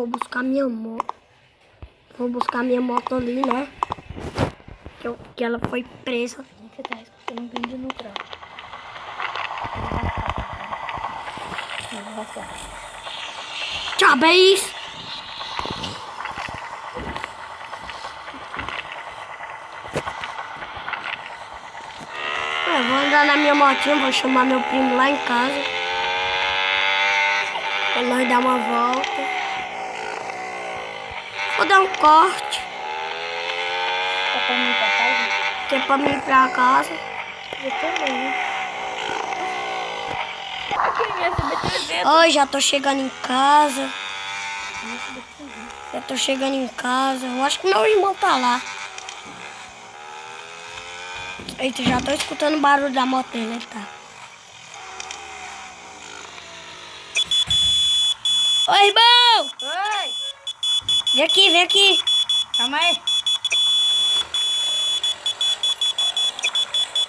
vou buscar minha moto. Vou buscar minha moto ali, né? Que ela foi presa. Você tá escutando um vídeo no grau. Tchau, beijo. Eu vou andar na minha motinha, vou chamar meu primo lá em casa. Pra nós dar uma volta. Vou dar um corte. Tá pra mim pra casa? Que é pra mim ir pra casa. Eu também. Aqui, minha CB300. Oi, já tô chegando em casa. Já tô chegando em casa. Eu acho que meu irmão tá lá. Eita, já tô escutando o barulho da moto dele, ele tá. Oi, irmão! Oi! Vem aqui, vem aqui. Calma aí.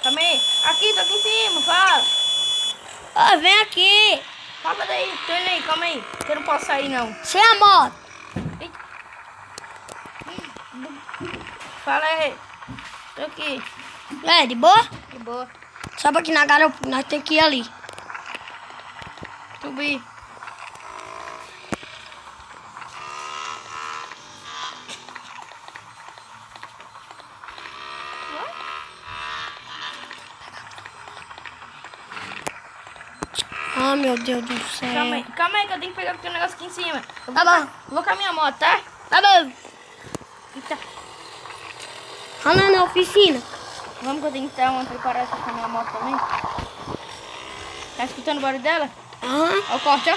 Calma aí. Aqui, tô aqui em cima, fala. Ó, vem aqui. Calma daí, tô indo aí, calma aí. Eu não posso sair, não. Sem a moto. Eita. Fala aí. Tô aqui. É, de boa? De boa. Sobe aqui na garupa, nós temos que ir ali. Subi. Ah, meu Deus do céu. Calma aí que eu tenho que pegar aquele negócio aqui em cima. Eu Tá bom. Vou com a minha moto, tá? Tá bom. Eita. Vai lá na oficina. Vamos que eu tenho que dar uma preparada com a minha moto também. Tá escutando o barulho dela? Aham. Ó o corte, ó.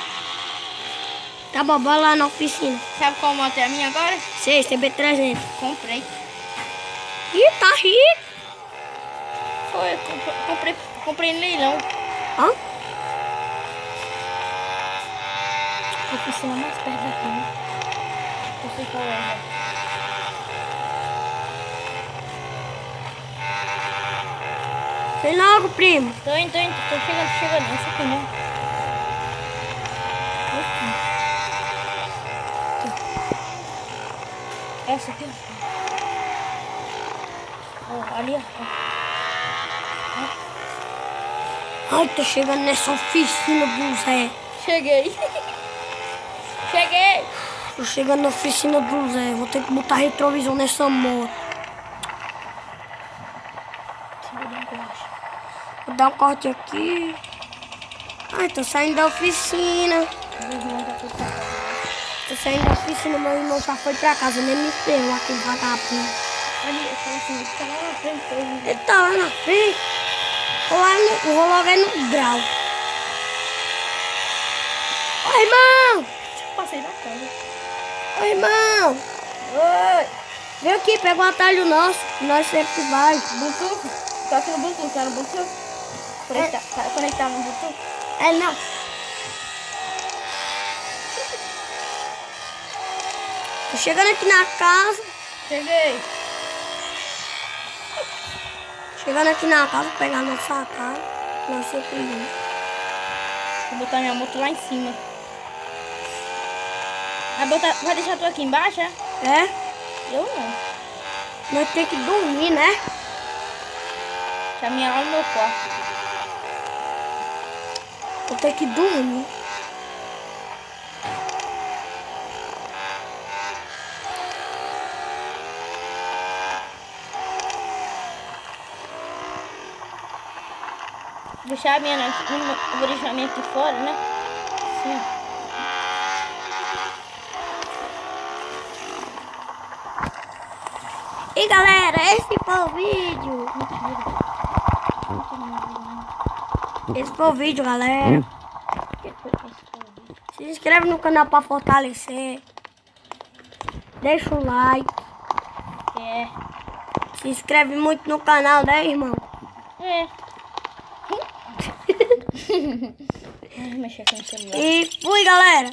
Tá bom, bora lá na oficina. Sabe qual moto é a minha agora? Sei, CB300. Comprei. Ih, tá rico. Foi, comprei no leilão. Hã? A oficina mais perto daqui, né? Eu sei qual é, né? Vem logo, primo. Tô chegando. Essa aqui não. Essa aqui, ó. Ali, ó. Ai, tô chegando nessa oficina do Zé. Cheguei. Cheguei. Tô chegando na oficina do Zé. Vou ter que botar retrovisor nessa moto. Vou dar um corte aqui. Ai, tô saindo da oficina. Tô saindo da oficina, meu irmão já foi pra casa, nem me esperou aquele vagabundo. Ali, essa assim, tá lá na frente. Ele tá lá na frente. Vou logo aí no grau. Oi, irmão! Passei da casa. Oi, irmão! Oi! Vem aqui, pega um atalho nosso. Nós sempre vai. Bluetooth? Tá aqui no Bluetooth, tá no Bluetooth? Tá conectado no Bluetooth? É, não. Tô chegando aqui na casa. Cheguei. Chegando aqui na casa, vou pegar nossa casa. Nós sempre vamos. Vou botar minha moto lá em cima. Vai deixar tu aqui embaixo, é? É? Eu não. Nós temos que dormir, né? Deixa a minha lá no meu quarto. Vou ter que dormir. Deixar a minha eu vou deixar a minha aqui fora, né? Sim. E galera, esse foi o vídeo. Esse foi o vídeo, galera. Se inscreve no canal pra fortalecer. Deixa o like. É. Se inscreve muito no canal, né, irmão? É. Ai, mexer com o celular. E fui, galera.